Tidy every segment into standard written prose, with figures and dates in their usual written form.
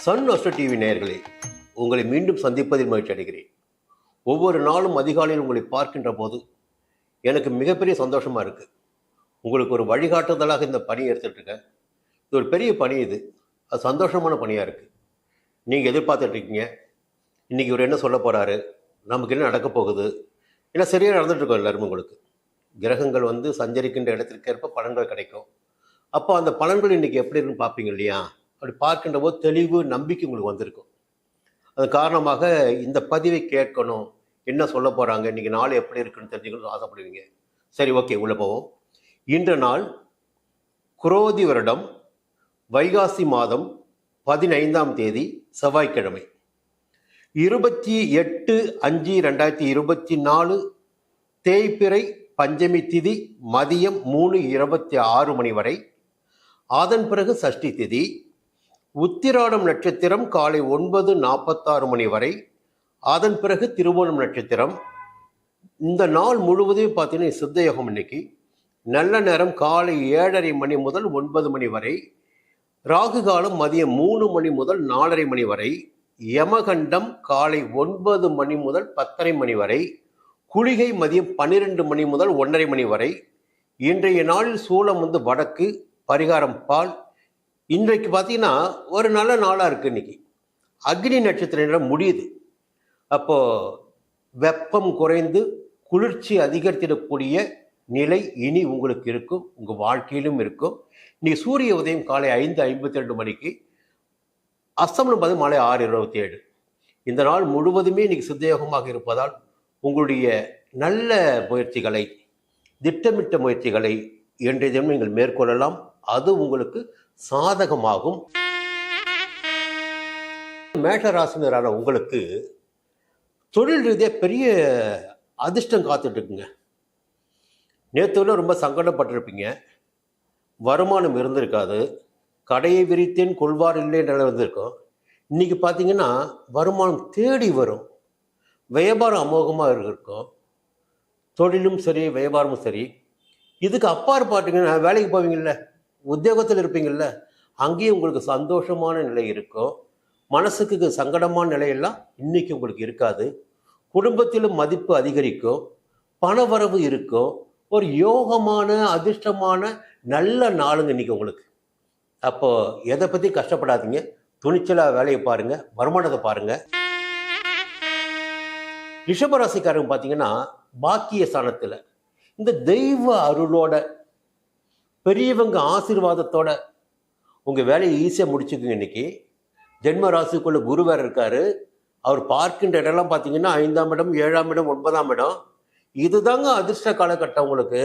Sun astro TV நேயர்களே, உங்களை மீண்டும் சந்திப்பதில் மகிழ்ச்சி அடைகிறேன். ஒவ்வொரு நாளும் அதிகாலையில் உங்களை பார்க்கின்ற போது எனக்கு மிகப்பெரிய சந்தோஷமா இருக்கு. உங்களுக்கு ஒரு வழிகாட்டுதலாக இந்த பணியை எடுத்துட்டு இருக்கேன். இது ஒரு பெரிய பணி, அது சந்தோஷமான பணியா இருக்கு. நீங்க எதிர்பார்த்துட்டு இருக்கீங்க, இன்னைக்கு இவர் என்ன சொல்ல போறாரு, நமக்கு என்ன நடக்க போகுது, ஏன்னா சரியாக நடந்துட்டு இருக்கோம் எல்லாருமே. உங்களுக்கு கிரகங்கள் சஞ்சரிக்கின்ற இடத்திற்கேற்ப பலன்கள் கிடைக்கும். அப்போ அந்த பலன்கள் இன்னைக்கு எப்படி இருக்குன்னு பார்ப்பீங்க இல்லையா? அப்படி பார்க்கின்ற போது தெளிவு, நம்பிக்கை உங்களுக்கு வந்திருக்கும். அது காரணமாக இந்த பதிவை கேட்கணும், என்ன சொல்ல போகிறாங்க, இன்றைக்கி நாள் எப்படி இருக்குன்னு தெரிஞ்சுக்கணும்னு ஆசைப்படுவீங்க. சரி, ஓகே, உள்ளே போவோம். இன்ற நாள் குரோதி வருடம் வைகாசி மாதம் 15ஆம் தேதி செவ்வாய்க்கிழமை, 28/5/2024 தேய்பிறை பஞ்சமி திதி மதியம் 3:26 மணி வரை. அதன் பிறகு சஷ்டி திதி, உத்திராடம் நட்சத்திரம் காலை 9:46 மணி வரை. அதன் பிறகு திருவோணம் நட்சத்திரம். இந்த நாள் முழுவதும் பார்த்தீங்கன்னா சித்த யோகம். இன்னைக்கு நல்ல நேரம் காலை 7:30 மணி முதல் 9 மணி வரை. ராகு காலம் மதியம் 3 மணி முதல் 4:30 மணி வரை. யமகண்டம் காலை 9 மணி முதல் 10:30 மணி வரை. குளிகை மதியம் 12 மணி முதல் 1:30 மணி வரை. இன்றைய நாளில் சூலம் வடக்கு, பரிகாரம் பால். இன்றைக்கு பார்த்தீங்கன்னா ஒரு நல்ல நாளாக இருக்குது. இன்னைக்கு அக்னி நட்சத்திரம் முடியுது. அப்போ வெப்பம் குறைந்து குளிர்ச்சி அதிகரித்திடக்கூடிய நிலை இனி உங்களுக்கு இருக்கும், உங்கள் வாழ்க்கையிலும் இருக்கும். இன்னைக்கு சூரிய உதயம் காலை 5:52 மணிக்கு, அஸ்தமனம் பார்த்து மாலை 6:27. இந்த நாள் முழுவதுமே இன்னைக்கு சித்தயோகமாக இருப்பதால் உங்களுடைய நல்ல முயற்சிகளை, திட்டமிட்ட முயற்சிகளை இன்றைய தினம் நீங்கள் மேற்கொள்ளலாம். அது உங்களுக்கு சாதகமாகும். மேஷ ராசினரான உங்களுக்கு தொழில் ரீதியாக பெரிய அதிர்ஷ்டம் காத்துட்டு இருக்குங்க. நேற்றுல ரொம்ப சங்கடப்பட்டிருப்பீங்க, வருமானம் இருந்திருக்காது, கடையை விரித்தேன் கொள்வார் இல்லை என்ற இருந்திருக்கும். இன்னைக்கு பார்த்தீங்கன்னா வருமானம் தேடி வரும், வியாபாரம் அமோகமாக இருக்கும். தொழிலும் சரி, வியாபாரமும் சரி. இதுக்கு அப்பாற்பட்டீங்கன்னா வேலைக்கு போவீங்கள்ல, உத்தியோகத்தில் இருப்பீங்கள்ல, அங்கேயும் உங்களுக்கு சந்தோஷமான நிலை இருக்கும். மனசுக்கு சங்கடமான நிலையெல்லாம் இன்னைக்கு உங்களுக்கு இருக்காது. குடும்பத்திலும் மதிப்பு அதிகரிக்கும், பணவரவு இருக்கும். ஒரு யோகமான அதிர்ஷ்டமான நல்ல நாளுங்க இன்னைக்கு உங்களுக்கு. அப்போ எதை பற்றி கஷ்டப்படாதீங்க, துணிச்சலாக வேலையை பாருங்க, வருமானத்தை பாருங்க. ரிஷபராசிக்காரங்க பார்த்தீங்கன்னா பாக்கிய ஸ்தானத்தில் இந்த தெய்வ அருளோட, பெரியவங்க ஆசீர்வாதத்தோட உங்கள் வேலையை ஈஸியாக முடிச்சுக்குங்க. இன்னைக்கு ஜென்ம ராசிக்குள்ள குரு வேற இருக்காரு. அவர் பார்க்கின்ற இடம்லாம் பார்த்தீங்கன்னா 5ஆம் இடம், 7ஆம் இடம், 9ஆம் இடம். இதுதாங்க அதிர்ஷ்ட காலகட்டம் உங்களுக்கு.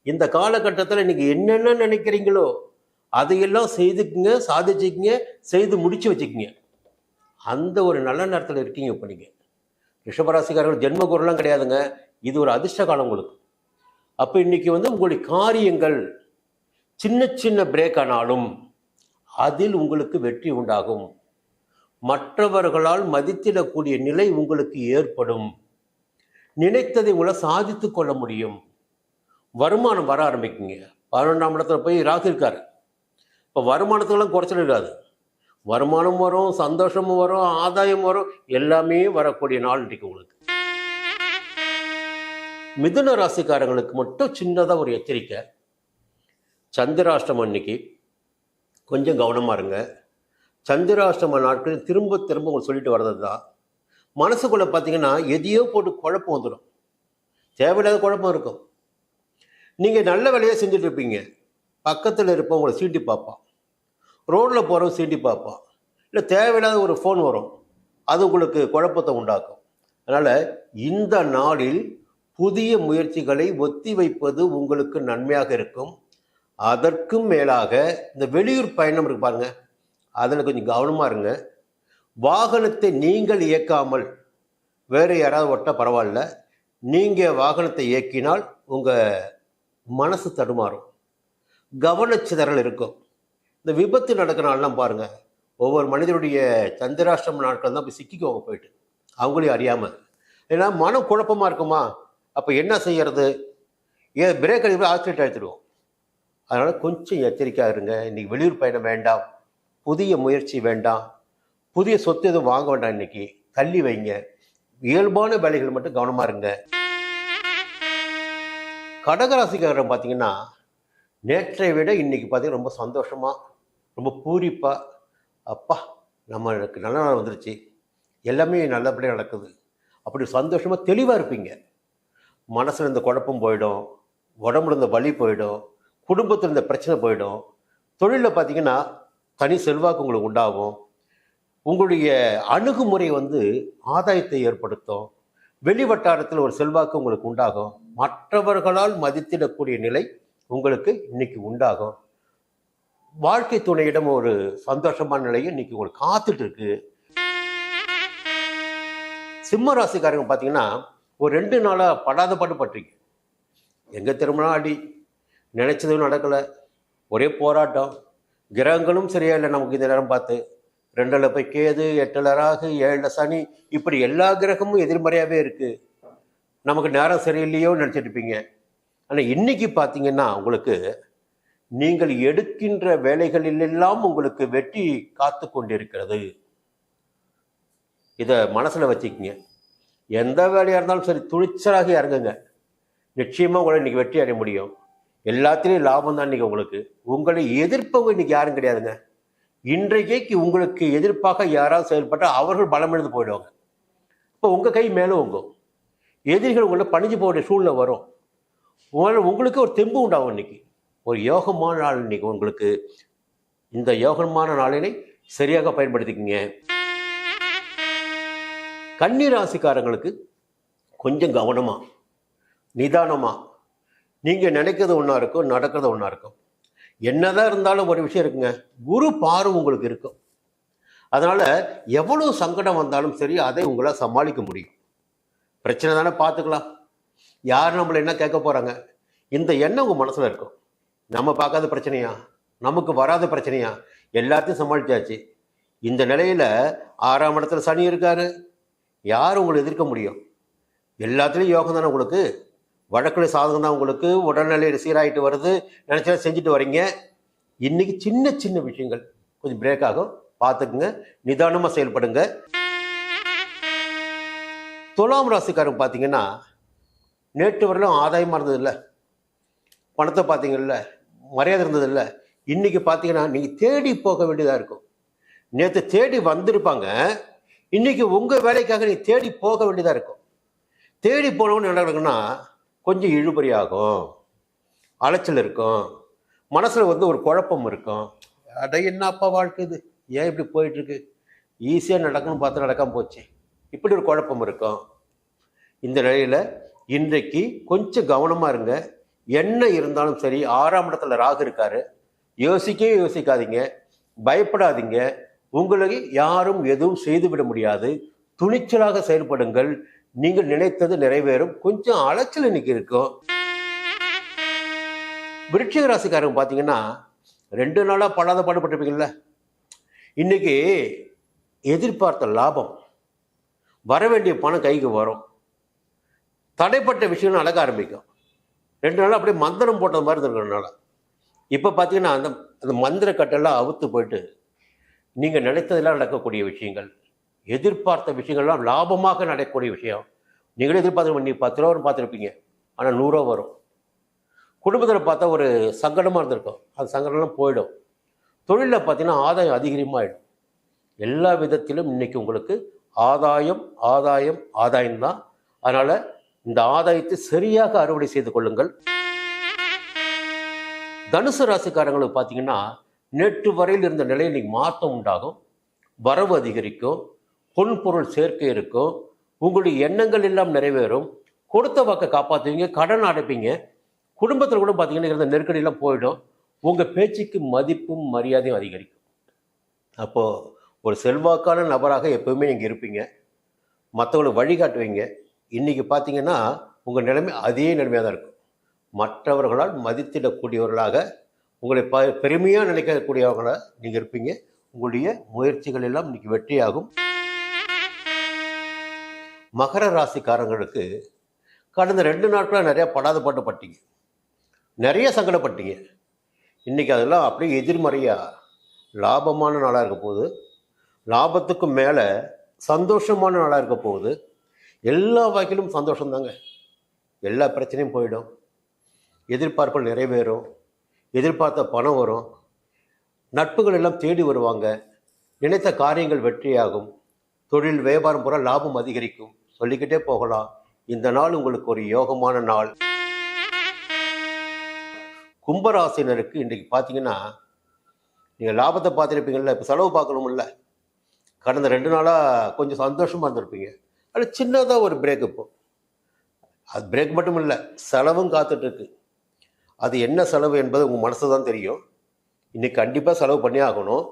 இந்த காலகட்டத்தில் இன்னைக்கு என்னென்ன நினைக்கிறீங்களோ அதையெல்லாம் செய்துக்குங்க, சாதிச்சுக்குங்க, செய்து முடிச்சு வச்சுக்கிங்க. அந்த ஒரு நல்ல நேரத்தில் இருக்கீங்க இப்போ நீங்கள். ரிஷபராசிக்காரர்கள் ஜென்ம குருலாம் கிடையாதுங்க, இது ஒரு அதிர்ஷ்ட காலம் உங்களுக்கு. அப்போ இன்னைக்கு உங்களுடைய காரியங்கள் சின்ன சின்ன பிரேக் ஆனாலும் அதில் உங்களுக்கு வெற்றி உண்டாகும். மற்றவர்களால் மதித்திடக்கூடிய நிலை உங்களுக்கு ஏற்படும். நினைத்ததை உங்களை சாதித்து கொள்ள முடியும். வருமானம் வர ஆரம்பிக்குங்க. 11ஆம் இடத்துல போய் ராகு இருக்காரு. இப்போ வருமானத்துக்கெல்லாம் குறைச்சல் இருக்காது. வருமானம் வரும், சந்தோஷமும் வரும், ஆதாயம் வரும், எல்லாமே வரக்கூடிய நாள் இன்றைக்கு உங்களுக்கு. மிதுன ராசிக்காரங்களுக்கு மட்டும் சின்னதாக ஒரு எச்சரிக்கை. சந்திராஷ்டமம் அன்னைக்கு கொஞ்சம் கவனமாக இருங்க. சந்திராஷ்டம நாட்கள் திரும்ப திரும்ப உங்களுக்கு சொல்லிட்டு வர்றது தான். மனசுக்குள்ளே பார்த்தீங்கன்னா எதையோ போட்டு குழப்பம் வந்துடும், தேவையில்லாத குழப்பம் இருக்கும். நீங்கள் நல்ல வேலையாக செஞ்சுட்டு இருப்பீங்க, பக்கத்தில் இருப்போம் உங்களை சீண்டி பார்ப்பான், ரோட்டில் போகிறவங்க சீண்டி பார்ப்பான், இல்லை தேவையில்லாத ஒரு ஃபோன் வரும், அது உங்களுக்கு குழப்பத்தை உண்டாக்கும். அதனால் இந்த நாளில் புதிய முயற்சிகளை ஒத்தி வைப்பது உங்களுக்கு நன்மையாக இருக்கும். அதற்கும் மேலாக இந்த வெளியூர் பயணம் இருக்கு பாருங்க, அதில் கொஞ்சம் கவனமாக இருங்க. வாகனத்தை நீங்கள் இயக்காமல் வேறு யாராவது ஓட்ட பரவாயில்ல, நீங்கள் வாகனத்தை இயக்கினால் உங்கள் மனசு தடுமாறும், கவனச்சிதறல் இருக்கும். இந்த விபத்து நடக்கிறனாலாம் பாருங்கள், ஒவ்வொரு மனிதனுடைய சந்திராஷ்டம நாட்கள் தான் போய் சிக்கிக்குவாங்க போயிட்டு, அவங்களையும் அறியாமல். ஏன்னா மனம் குழப்பமாக இருக்குமா, அப்போ என்ன செய்யறது, ஏன் பிரேக் அடிப்பா ஆக்சிடென்ட் ஆகிடுவோம். அதனால் கொஞ்சம் எச்சரிக்கையாக இருங்க. இன்றைக்கி வெளியூர் பயணம் வேண்டாம், புதிய முயற்சி வேண்டாம். புதிய சொத்து எதுவும் வாங்க வேண்டாம், இன்னைக்கு தள்ளி வைங்க. இயல்பான வேலைகள் மட்டும் கவனமா இருங்க. கடகராசிக்காரன் பார்த்தீங்கன்னா நேற்றை விட இன்னைக்கு பார்த்தீங்கன்னா ரொம்ப சந்தோஷமா, ரொம்ப பூரிப்பா, அப்பா நம்மளுக்கு நல்ல நாள் வந்துருச்சு, எல்லாமே நல்லபடியாக நடக்குது, அப்படி சந்தோஷமா தெளிவாக இருப்பீங்க. மனசில் இருந்த குழப்பம் போயிடும், உடம்புல இருந்த வலி போயிடும், குடும்பத்தில் இருந்த பிரச்சனை போயிடும். தொழிலில் பார்த்தீங்கன்னா தனி செல்வாக்கு உங்களுக்கு உண்டாகும். உங்களுடைய அணுகுமுறை ஆதாயத்தை ஏற்படுத்தும். வெளி வட்டாரத்தில் ஒரு செல்வாக்கு உங்களுக்கு உண்டாகும். மற்றவர்களால் மதித்திடக்கூடிய நிலை உங்களுக்கு இன்னைக்கு உண்டாகும். வாழ்க்கை துணையிடம் ஒரு சந்தோஷமான நிலையை இன்னைக்கு உங்களுக்கு காத்துட்டு இருக்கு. சிம்ம ராசிக்காரங்க பார்த்தீங்கன்னா ஒரு 2 நாளாக படாத பாடு பட்டுறீங்க. எங்கே திரும்பினா அடி, நினைச்சதும் நடக்கலை, ஒரே போராட்டம். கிரகங்களும் சரியா இல்லை நமக்கு இந்த நேரம் பார்த்து. 2ல் போய் கேது, 8ல் ராகு, 7ல் சனி, இப்படி எல்லா கிரகமும் எதிர்மறையாகவே இருக்கு. நமக்கு நேரம் சரியில்லையோ நினச்சிட்டு இருப்பீங்க. ஆனால் இன்னைக்கு பார்த்தீங்கன்னா உங்களுக்கு நீங்கள் எடுக்கின்ற வேலைகளிலெல்லாம் உங்களுக்கு வெற்றி காத்து கொண்டிருக்கிறது. இதை மனசில் வச்சுக்கிங்க. எந்த வேலையாக இருந்தாலும் சரி துணிச்சலாக இறங்குங்க. நிச்சயமாக உங்களை இன்னைக்கு வெற்றி அடைய முடியும். எல்லாத்திலையும் லாபம் தான் இன்னைக்கு உங்களுக்கு. உங்களை எதிர்ப்பவங்க இன்னைக்கு யாரும் கிடையாதுங்க. இன்றைக்கு உங்களுக்கு எதிர்ப்பாக யாராவது செயல்பட்டால் அவர்கள் பலம் எழுந்து போயிடுவாங்க. இப்போ உங்கள் கை மேலே உங்கும். எதிரிகள் உங்களை பணிஞ்சு போகிற சூழ்நிலை வரும். உங்களுக்கு ஒரு தெம்பு உண்டாகும். இன்னைக்கு ஒரு யோகமான நாள். இன்னைக்கு உங்களுக்கு இந்த யோகமான நாளினை சரியாக பயன்படுத்திக்கிங்க. கன்னி ராசிக்காரங்களுக்கு கொஞ்சம் கவனமா, நிதானமா, நீங்க நினைக்கிறது ஒன்றா இருக்கும், நடக்கிறது ஒன்றா இருக்கும். என்னதான் இருந்தாலும் ஒரு விஷயம் இருக்குங்க, குரு பார்வை உங்களுக்கு இருக்கும். அதனால எவ்வளவு சங்கடம் வந்தாலும் சரி அதை உங்களால் சமாளிக்க முடியும். பிரச்சனை தானே, பார்த்துக்கலாம், யார் நம்மளை என்ன கேட்க போறாங்க, இந்த எண்ணம் உங்க மனசுல இருக்கும். நம்ம பார்க்காத பிரச்சனையா, நமக்கு வராத பிரச்சனையா, எல்லாத்தையும் சமாளிச்சாச்சு. இந்த நிலையில 6ஆம் இடத்துல சனி இருக்காரு. யார் உங்களை எதிர்க்க முடியும்? எல்லாத்துலேயும் யோகம் தானே உங்களுக்கு. வழக்குல சாதகம் தான் உங்களுக்கு. உடல்நிலை சீராயிட்டு வருது, நினைச்சா செஞ்சுட்டு வரீங்க. இன்னைக்கு சின்ன சின்ன விஷயங்கள் கொஞ்சம் பிரேக் ஆகும், பார்த்துக்குங்க, நிதானமாக செயல்படுங்க. துலாம் ராசிக்காரங்க பார்த்தீங்கன்னா நேற்று வரலும் ஆதாயமாக இருந்தது இல்லை, பணத்தை பார்த்தீங்கல்ல, மரியாதை இருந்தது இல்லை. இன்னைக்கு பார்த்தீங்கன்னா நீங்கள் தேடி போக வேண்டியதாக இருக்கும். நேற்று தேடி வந்திருப்பாங்க, இன்னைக்கு உங்கள் வேலைக்காக நீ தேடி போக வேண்டியதாக இருக்கும். தேடி போனவன்னு என்ன நடக்குன்னா கொஞ்சம் இழுபறி ஆகும், அலைச்சல் இருக்கும், மனசில் ஒரு குழப்பம் இருக்கும். அட என்னப்பா வாழ்க்கை இது, ஏன் இப்படி போயிட்டுருக்கு, ஈஸியாக நடக்கணும்னு பார்த்து நடக்காமல் போச்சு, இப்படி ஒரு குழப்பம் இருக்கும். இந்த நிலையில் இன்றைக்கு கொஞ்சம் கவனமாக இருங்க. என்ன இருந்தாலும் சரி, 6ஆம் இடத்துல ராகு இருக்காரு. யோசிக்கவே யோசிக்காதீங்க, பயப்படாதீங்க. உங்களுக்கு யாரும் எதுவும் செய்துவிட முடியாது. துணிச்சலாக செயல்படுங்கள், நீங்கள் நினைத்தது நிறைவேறும். கொஞ்சம் அலைச்சல் இன்னைக்கு இருக்கும். விருச்சிக ராசிக்காரங்க பார்த்தீங்கன்னா 2 நாளாக படாத பாடுபட்டிருப்பீங்கள்ல. இன்னைக்கு எதிர்பார்த்த லாபம், வர வேண்டிய பணம் கைக்கு வரும். தடைப்பட்ட விஷயம் நடக்க ஆரம்பிக்கும். 2 நாளாக அப்படியே மந்திரம் போட்டது மாதிரி இருக்கிறதுனால இப்போ பார்த்தீங்கன்னா அந்த மந்திர கட்டெல்லாம் அவுத்து போயிட்டு நீங்கள் நினைத்ததெல்லாம் நடக்கக்கூடிய விஷயங்கள், எதிர்பார்த்த விஷயங்கள்லாம் லாபமாக நடக்கக்கூடிய விஷயம். நீங்களே எதிர்பார்த்து நீ 10 ரூபா பார்த்துருப்பீங்க, ஆனால் 100 ரூபா வரும். குடும்பத்தில் பார்த்தா ஒரு சங்கடமாக இருந்திருக்கும், அந்த சங்கடம்லாம் போயிடும். தொழிலில் பார்த்தீங்கன்னா ஆதாயம் அதிகமாகிடும். எல்லா விதத்திலும் இன்னைக்கு உங்களுக்கு ஆதாயம் ஆதாயம் ஆதாயம்தான். அதனால் இந்த ஆதாயத்தை சரியாக அறுவடை செய்து கொள்ளுங்கள். தனுசு ராசிக்காரங்களுக்கு பார்த்தீங்கன்னா நேற்று வரையில் இருந்த நிலையில் இன்னைக்கு மாற்றம் உண்டாகும். வரவு அதிகரிக்கும், பொன்பொருள் சேர்க்கை இருக்கும், உங்களுடைய எண்ணங்கள் எல்லாம் நிறைவேறும். கொடுத்த வாக்கை காப்பாற்றுவீங்க, கடன் அடைப்பீங்க. குடும்பத்தில் கூட பார்த்தீங்கன்னா இருந்த நெருக்கடியெல்லாம் போயிடும். உங்கள் பேச்சுக்கு மதிப்பும் மரியாதையும் அதிகரிக்கும். அப்போது ஒரு செல்வாக்கான நபராக எப்பவுமே நீங்கள் இருப்பீங்க, மற்றவங்களுக்கு வழிகாட்டுவீங்க. இன்றைக்கி பார்த்தீங்கன்னா உங்கள் நிலைமை அதே நிலைமையாக தான் இருக்கும். மற்றவர்களால் மதித்திடக்கூடியவர்களாக, உங்களை பெருமையாக நினைக்கக்கூடியவர்களாக நீங்கள் இருப்பீங்க. உங்களுடைய முயற்சிகள் எல்லாம் இன்னைக்கு வெற்றியாகும். மகர ராசிக்காரங்களுக்கு கடந்த 2 நாட்களாக நிறையா படாத பாட்டுப்பட்டீங்க, நிறைய சங்கடப்பட்டீங்க. இன்றைக்கி அதெல்லாம் அப்படியே எதிர்மறையாக லாபமான நாளாக இருக்க போது. லாபத்துக்கும் மேலே சந்தோஷமான நாளாக இருக்க போகுது. எல்லா வகையிலும் சந்தோஷம்தாங்க. எல்லா பிரச்சனையும் போயிடும், எதிர்பார்ப்புகள் நிறைவேறும், எதிர்பார்த்த பணம் வரும், நட்புகள் எல்லாம் தேடி வருவாங்க, நினைத்த காரியங்கள் வெற்றியாகும், தொழில் வியாபாரம் பூரா லாபம் அதிகரிக்கும், சொல்லிக்கிட்டே போகலாம். இந்த நாள் உங்களுக்கு ஒரு யோகமான நாள். கும்பராசினருக்கு இன்றைக்கு பார்த்தீங்கன்னா, நீங்கள் லாபத்தை பார்த்துருப்பீங்கள்ல, இப்போ செலவு பார்க்கணுமில்ல. கடந்த 2 நாளாக கொஞ்சம் சந்தோஷமாக இருந்திருப்பீங்க. அது சின்னதாக ஒரு பிரேக். இப்போ அது பிரேக் மட்டும் இல்லை, செலவும் காத்துட்ருக்கு. அது என்ன செலவு என்பது உங்கள் மனசு தான் தெரியும். இன்றைக்கி கண்டிப்பாக செலவு பண்ணி ஆகணும்.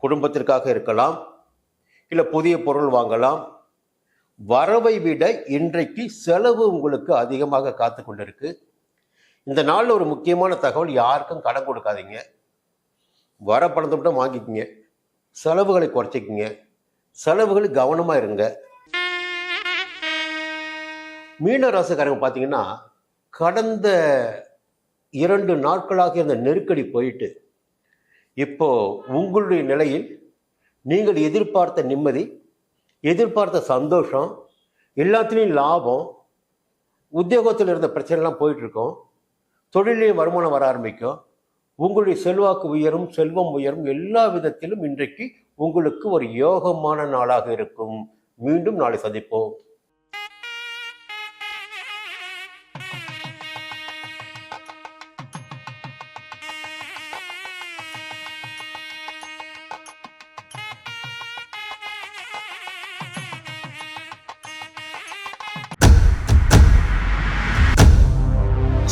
குடும்பத்திற்காக இருக்கலாம், இல்லை புதிய பொருள் வாங்கலாம். வரவை விட இன்றைக்கு செலவு உங்களுக்கு அதிகமாக காத்து கொண்டிருக்கு. இந்த நாளில் ஒரு முக்கியமான தகவல், யாருக்கும் கடன் கொடுக்காதீங்க. வர பணத்தை மட்டும் வாங்கிக்கிங்க, செலவுகளை குறைச்சிக்கிங்க, செலவுகள் கவனமாக இருங்க. மீன ராசிக்காரங்க பார்த்தீங்கன்னா, கடந்த 2 நாட்களாக இருந்த நெருக்கடி போயிட்டு இப்போ உங்களுடைய நிலையில் நீங்கள் எதிர்பார்த்த நிம்மதி, எதிர்பார்த்த சந்தோஷம், எல்லாத்துலேயும் லாபம், உத்தியோகத்தில் இருந்த பிரச்சனைலாம் போயிட்டுருக்கோம், தொழிலையும் வருமானம் வர ஆரம்பிக்கும், உங்களுடைய செல்வாக்கு உயரும், செல்வம் உயரும். எல்லா விதத்திலும் இன்றைக்கு உங்களுக்கு ஒரு யோகமான நாளாக இருக்கும். மீண்டும் நாளை சந்திப்போம்.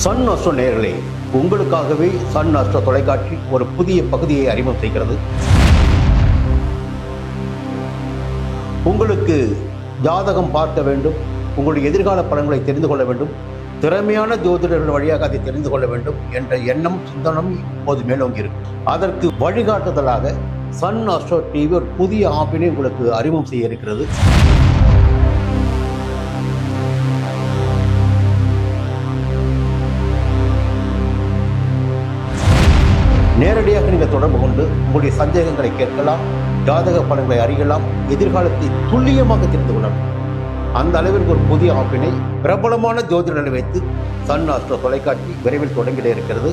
சன் அஸ்ட்ரோ நேயர்களே, உங்களுக்காகவே சன் அஸ்ட்ரோ தொலைக்காட்சி ஒரு புதிய பகுதியை அறிமுகம் செய்கிறது. உங்களுக்கு ஜாதகம் பார்க்க வேண்டும், உங்களுடைய எதிர்கால பலன்களை தெரிந்து கொள்ள வேண்டும், திறமையான ஜோதிடர்கள் வழியாக அதை தெரிந்து கொள்ள வேண்டும் என்ற எண்ணம், சிந்தனம் இப்போது மேலோங்கி இருக்கு. அதற்கு வழிகாட்டுதலாக சன் அஸ்ட்ரோ டிவி ஒரு புதிய ஆப்பினை உங்களுக்கு அறிமுகம் செய்ய இருக்கிறது. நேரடியாக நீங்கள் தொடர்பு கொண்டு உங்களுடைய சந்தேகங்களை கேட்கலாம், ஜாதக பலன்களை அறியலாம், எதிர்காலத்தை துல்லியமாக தெரிந்து கொள்ளலாம். அந்த அளவிற்கு ஒரு புதிய ஆப்பினை பிரபலமான ஜோதிடர்களை வைத்து சன் அஸ்ட்ரோ தொலைக்காட்சி விரைவில் தொடங்கிட இருக்கிறது.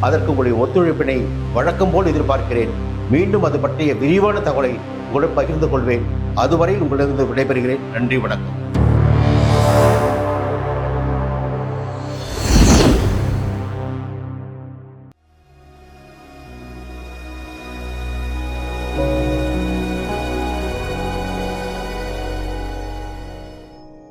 அதற்கு உங்களுடைய ஒத்துழைப்பினை வழக்கம் போல் எதிர்பார்க்கிறேன். மீண்டும் அது பற்றிய விரிவான தகவலை உங்களுடன் பகிர்ந்து கொள்வேன். அதுவரை உங்களிடம் விடைபெறுகிறேன். நன்றி, வணக்கம்.